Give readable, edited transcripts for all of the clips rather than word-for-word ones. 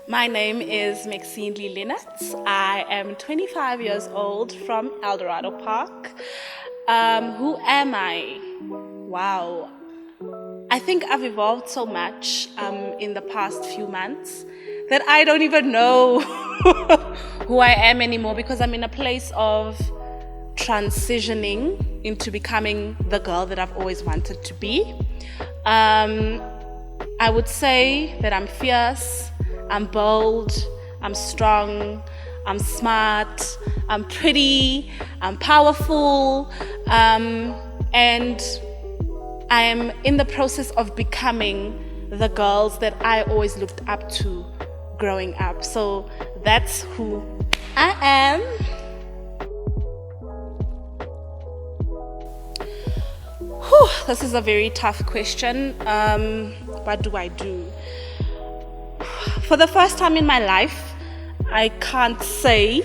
My name is Maxine. I am 25 years old from Eldorado Park. Who am I? Wow. I think I've evolved so much in the past few months that I don't even know who I am anymore, because I'm in a place of transitioning into becoming the girl that I've always wanted to be. I would say that I'm fierce, I'm bold, I'm strong, I'm smart, I'm pretty, I'm powerful, and I am in the process of becoming the girls that I always looked up to growing up. So that's who I am. This is a very tough question. What do I do? For the first time in my life, I can't say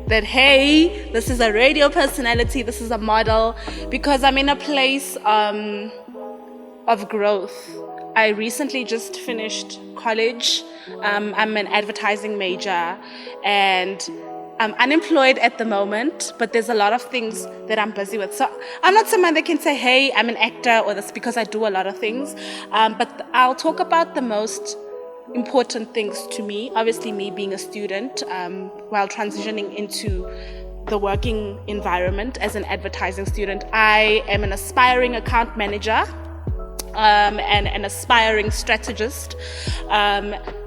that, hey, this is a radio personality, this is a model, because I'm in a place of growth. I recently just finished college. I'm an advertising major and I'm unemployed at the moment, but there's a lot of things that I'm busy with. So I'm not someone that can say, hey, I'm an actor or this, because I do a lot of things. But I'll talk about the most important things to me. Obviously, me being a student while transitioning into the working environment as an advertising student. I am an aspiring account manager and an aspiring strategist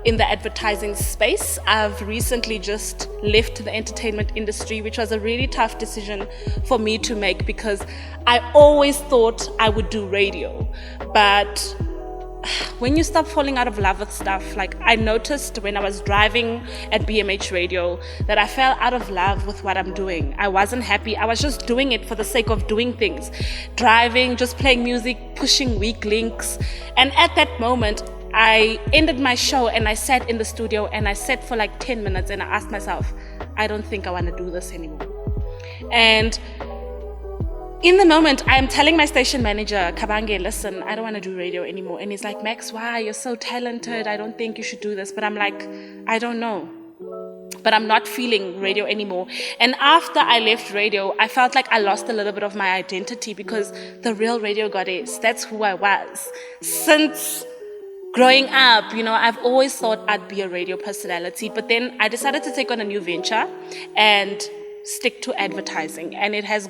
in the advertising space. I've recently just left the entertainment industry, which was a really tough decision for me to make, because I always thought I would do radio. But when you stop falling out of love with stuff, like I noticed when I was driving at BMH Radio that I fell out of love with what I'm doing. I wasn't happy. I was just doing it for the sake of doing things. Driving, just playing music, pushing weak links. And at that moment, I ended my show and I sat in the studio and I sat for like 10 minutes and I asked myself, I don't think I want to do this anymore. And in the moment, I'm telling my station manager, Kabange, listen, I don't want to do radio anymore. And he's like, Max, why? You're so talented. I don't think you should do this. But I'm like, I don't know. But I'm not feeling radio anymore. And after I left radio, I felt like I lost a little bit of my identity, because the real radio goddess, that's who I was. Since growing up, I've always thought I'd be a radio personality. But then I decided to take on a new venture and stick to advertising, and it has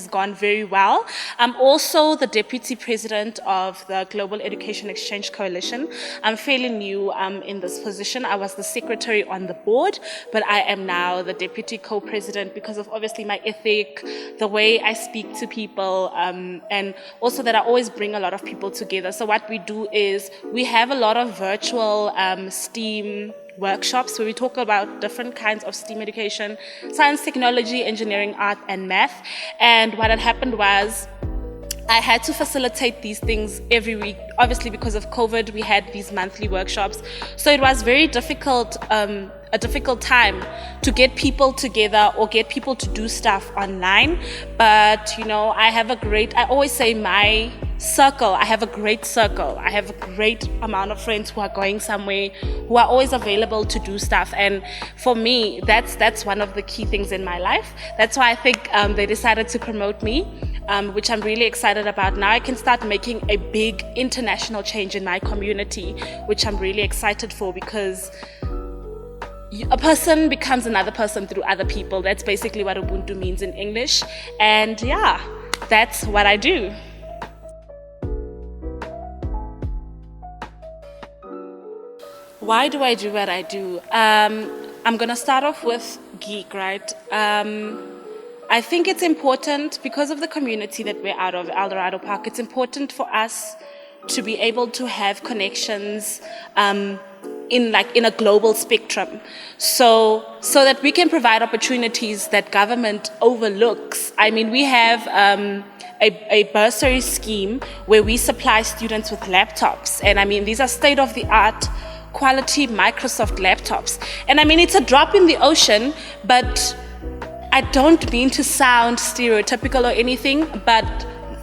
gone very well. I'm also the deputy president of the Global Education Exchange Coalition. I'm fairly new in this position. I was the secretary on the board, but I am now the deputy co-president because of obviously my ethic, the way I speak to people, and also that I always bring a lot of people together. So what we do is we have a lot of virtual STEAM workshops where we talk about different kinds of STEAM education: science, technology, engineering, art, and math. And what had happened was I had to facilitate these things every week. Obviously, because of COVID, we had these monthly workshops. So it was very difficult, a difficult time to get people together or get people to do stuff online. But, I always say I have a great circle. I have a great amount of friends who are going somewhere, who are always available to do stuff. And for me, that's one of the key things in my life. That's why I think they decided to promote me, which I'm really excited about. Now I can start making a big international change in my community, which I'm really excited for, because a person becomes another person through other people. That's basically what Ubuntu means in English. And yeah, that's what I do. Why do I do what I do? I'm going to start off with geek, right? I think it's important, because of the community that we're out of, Eldorado Park, it's important for us to be able to have connections in a global spectrum, so that we can provide opportunities that government overlooks. I mean, we have a bursary scheme where we supply students with laptops, and I mean, these are state-of-the-art quality Microsoft laptops. And I mean, it's a drop in the ocean, but I don't mean to sound stereotypical or anything, but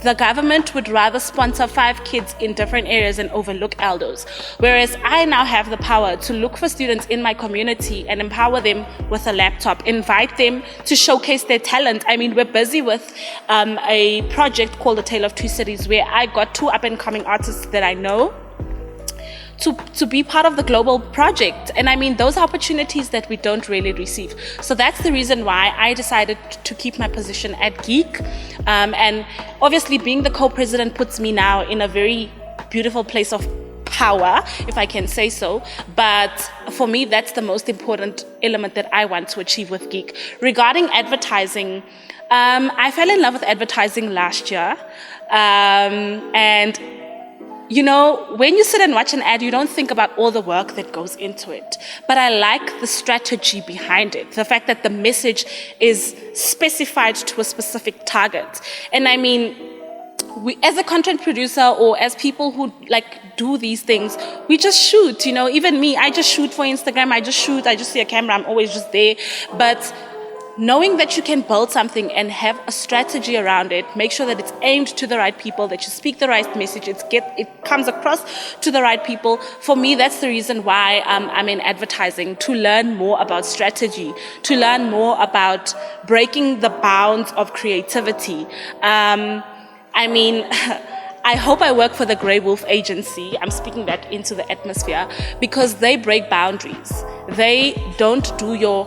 the government would rather sponsor 5 kids in different areas and overlook elders. Whereas I now have the power to look for students in my community and empower them with a laptop, invite them to showcase their talent. I mean, we're busy with a project called The Tale of Two Cities, where I got 2 up-and-coming artists that I know to be part of the global project. And I mean, those are opportunities that we don't really receive. So that's the reason why I decided to keep my position at Geek. And obviously being the co-president puts me now in a very beautiful place of power, if I can say so. But for me, that's the most important element that I want to achieve with Geek. Regarding advertising, I fell in love with advertising last year. And you know, when you sit and watch an ad, you don't think about all the work that goes into it. But I like the strategy behind it, the fact that the message is specified to a specific target. And I mean, we, as a content producer or as people who like do these things, we just shoot, you know, even me, I just shoot for Instagram, I just see a camera, I'm always just there. But knowing that you can build something and have a strategy around it, make sure that it's aimed to the right people, that you speak the right message, it comes across to the right people. For me, that's the reason why I'm in advertising, to learn more about strategy, to learn more about breaking the bounds of creativity. I mean, I hope I work for the Grey Wolf agency. I'm speaking that into the atmosphere, because they break boundaries. They don't do your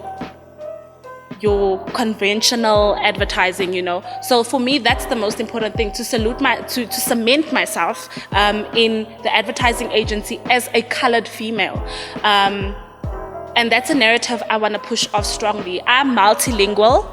conventional advertising, you know. So for me, that's the most important thing, to cement myself in the advertising agency as a colored female. And that's a narrative I want to push off strongly. I'm multilingual.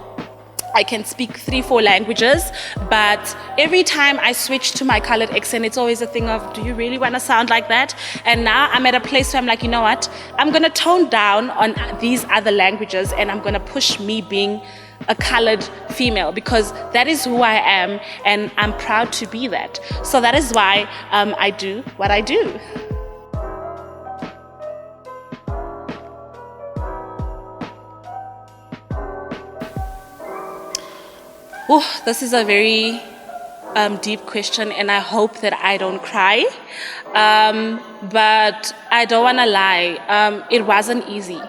I can speak 3-4 languages, but every time I switch to my colored accent, it's always a thing of, do you really want to sound like that? And now I'm at a place where I'm like, you know what? I'm going to tone down on these other languages, and I'm going to push me being a colored female, because that is who I am, and I'm proud to be that. So that is why I do what I do. Oh, this is a very deep question, and I hope that I don't cry. But I don't want to lie. It wasn't easy.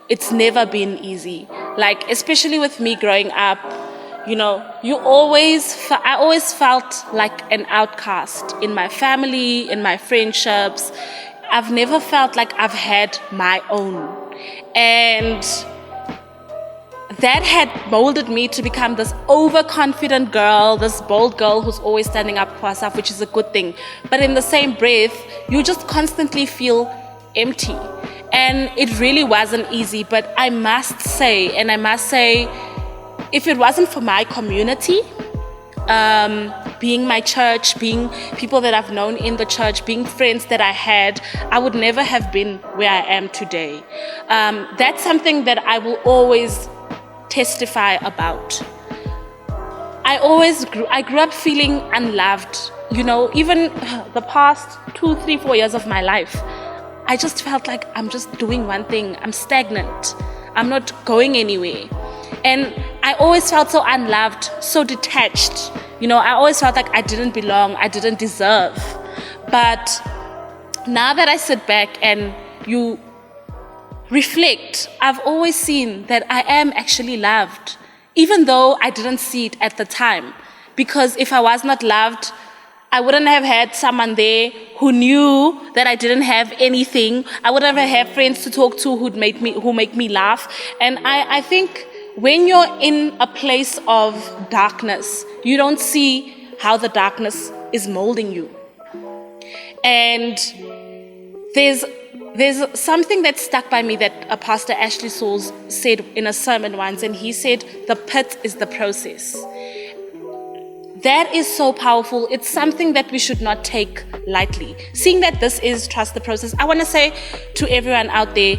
It's never been easy. Like, especially with me growing up, you know, I always felt like an outcast in my family, in my friendships. I've never felt like I've had my own. And that had molded me to become this overconfident girl, this bold girl who's always standing up for herself, which is a good thing. But in the same breath, you just constantly feel empty. And it really wasn't easy. But I must say, if it wasn't for my community, being my church, being people that I've known in the church, being friends that I had, I would never have been where I am today. That's something that I will always testify about. I grew up feeling unloved. You know, even the past 2, 3, 4 years of my life, I just felt like I'm just doing one thing. I'm stagnant. I'm not going anywhere. And I always felt so unloved, so detached. You know, I always felt like I didn't belong, I didn't deserve. But now that I sit back and you reflect, I've always seen that I am actually loved, even though I didn't see it at the time. Because if I was not loved, I wouldn't have had someone there who knew that I didn't have anything. I wouldn't have had friends to talk to who make me laugh. And I think when you're in a place of darkness, you don't see how the darkness is molding you. And there's something that stuck by me that Pastor Ashley Souls said in a sermon once, and he said, the pit is the process. That is so powerful. It's something that we should not take lightly. Seeing that this is Trust the Process, I want to say to everyone out there,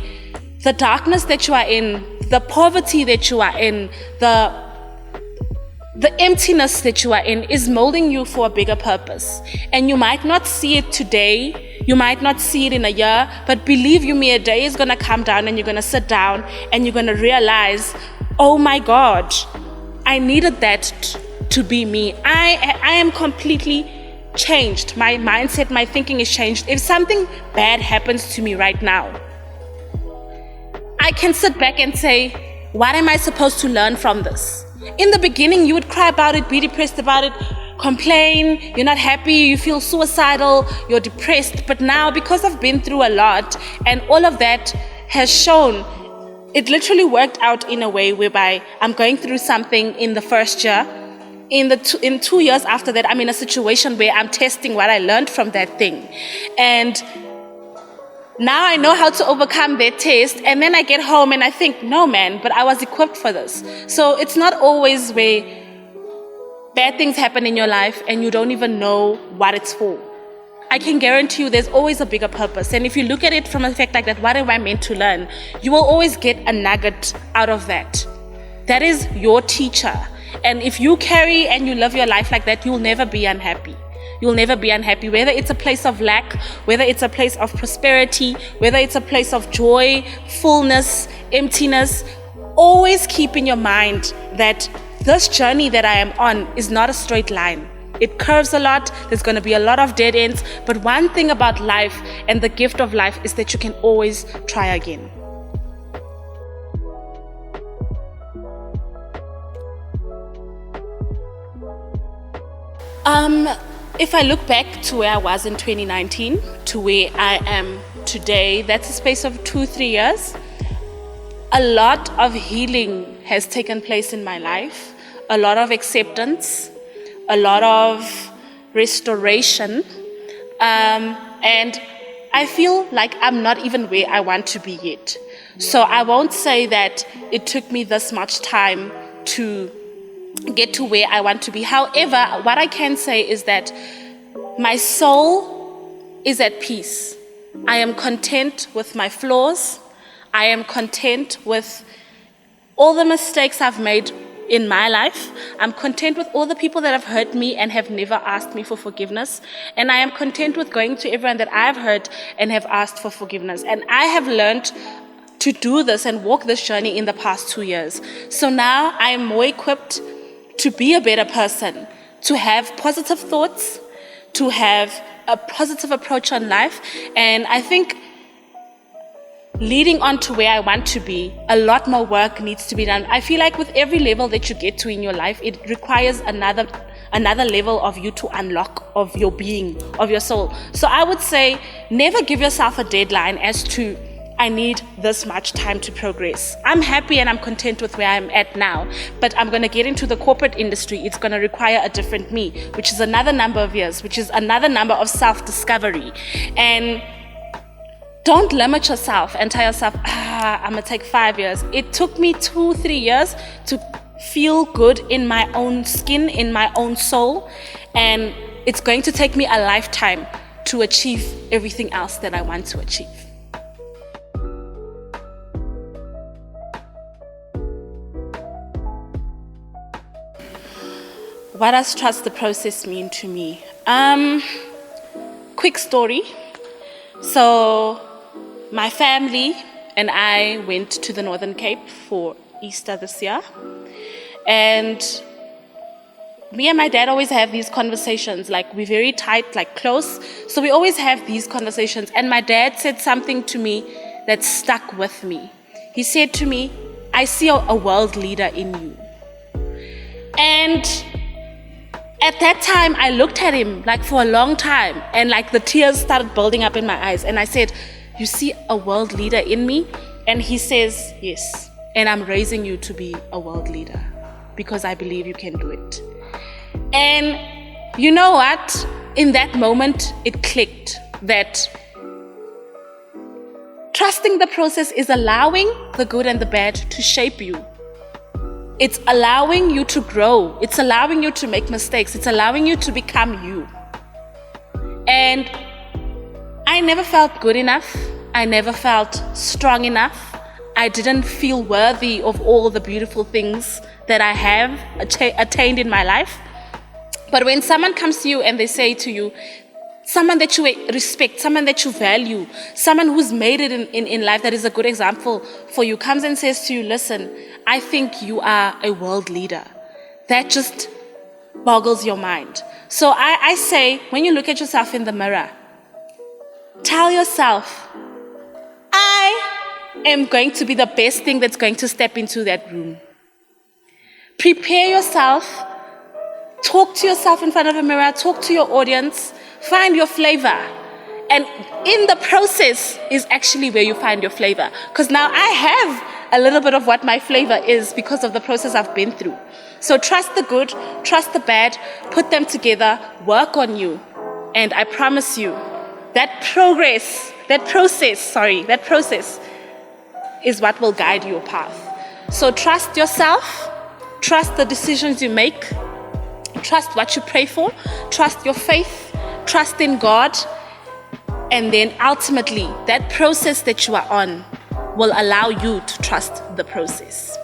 the darkness that you are in, the poverty that you are in, the emptiness that you are in is molding you for a bigger purpose. And you might not see it today, you might not see it in a year, but believe you me, a day is going to come down and you're going to sit down and you're going to realize, oh my God, I needed that to be me. I am completely changed. My mindset, my thinking is changed. If something bad happens to me right now, I can sit back and say, what am I supposed to learn from this? In the beginning, you would cry about it, be depressed about it, complain, you're not happy, you feel suicidal, you're depressed. But now, because I've been through a lot and all of that has shown, it literally worked out in a way whereby I'm going through something in the first year. In 2 years after that, I'm in a situation where I'm testing what I learned from that thing. And now I know how to overcome that test, and then I get home and I think, no man, but I was equipped for this. So it's not always where bad things happen in your life and you don't even know what it's for. I can guarantee you there's always a bigger purpose. And if you look at it from a fact like that, what am I meant to learn? You will always get a nugget out of that. That is your teacher. And if you carry and you live your life like that, you'll never be unhappy. You'll never be unhappy, whether it's a place of lack, whether it's a place of prosperity, whether it's a place of joy, fullness, emptiness. Always keep in your mind that this journey that I am on is not a straight line. It curves a lot. There's going to be a lot of dead ends. But one thing about life and the gift of life is that you can always try again. If I look back to where I was in 2019 to where I am today, that's a space of 2-3 years. A lot of healing has taken place in my life, a lot of acceptance, a lot of restoration, and I feel like I'm not even where I want to be yet. So I won't say that it took me this much time to get to where I want to be. However, what I can say is that my soul is at peace. I am content with my flaws. I am content with all the mistakes I've made in my life. I'm content with all the people that have hurt me and have never asked me for forgiveness. And I am content with going to everyone that I've hurt and have asked for forgiveness. And I have learned to do this and walk this journey in the past 2 years. So now I am more equipped to be a better person, to have positive thoughts, to have a positive approach on life. And I think leading on to where I want to be, a lot more work needs to be done. I feel like with every level that you get to in your life, it requires another level of you to unlock, of your being, of your soul. So I would say never give yourself a deadline as to I need this much time to progress. I'm happy and I'm content with where I'm at now, but I'm going to get into the corporate industry. It's going to require a different me, which is another number of years, which is another number of self-discovery. And don't limit yourself and tell yourself, I'm going to take 5 years. It took me 2-3 years to feel good in my own skin, in my own soul. And it's going to take me a lifetime to achieve everything else that I want to achieve. What does trust the process mean to me? Quick story. So my family and I went to the Northern Cape for Easter this year. And me and my dad always have these conversations, like we're very tight, like close. So we always have these conversations. And my dad said something to me that stuck with me. He said to me, I see a world leader in you. And at that time, I looked at him like for a long time and like the tears started building up in my eyes. And I said, you see a world leader in me? And he says, yes. And I'm raising you to be a world leader because I believe you can do it. And you know what? In that moment, it clicked that trusting the process is allowing the good and the bad to shape you. It's allowing you to grow. It's allowing you to make mistakes. It's allowing you to become you. And I never felt good enough. I never felt strong enough. I didn't feel worthy of all the beautiful things that I have attained in my life. But when someone comes to you and they say to you, someone that you respect, someone that you value, someone who's made it in life that is a good example for you, comes and says to you, listen, I think you are a world leader. That just boggles your mind. So I say, when you look at yourself in the mirror, tell yourself, I am going to be the best thing that's going to step into that room. Prepare yourself. Talk to yourself in front of a mirror. Talk to your audience. Find your flavor. And in the process is actually where you find your flavor. Because now I have a little bit of what my flavor is because of the process I've been through. So trust the good, trust the bad, put them together, work on you. And I promise you, that process is what will guide your path. So trust yourself, trust the decisions you make, trust what you pray for, trust your faith, trust in God, and then ultimately that process that you are on will allow you to trust the process.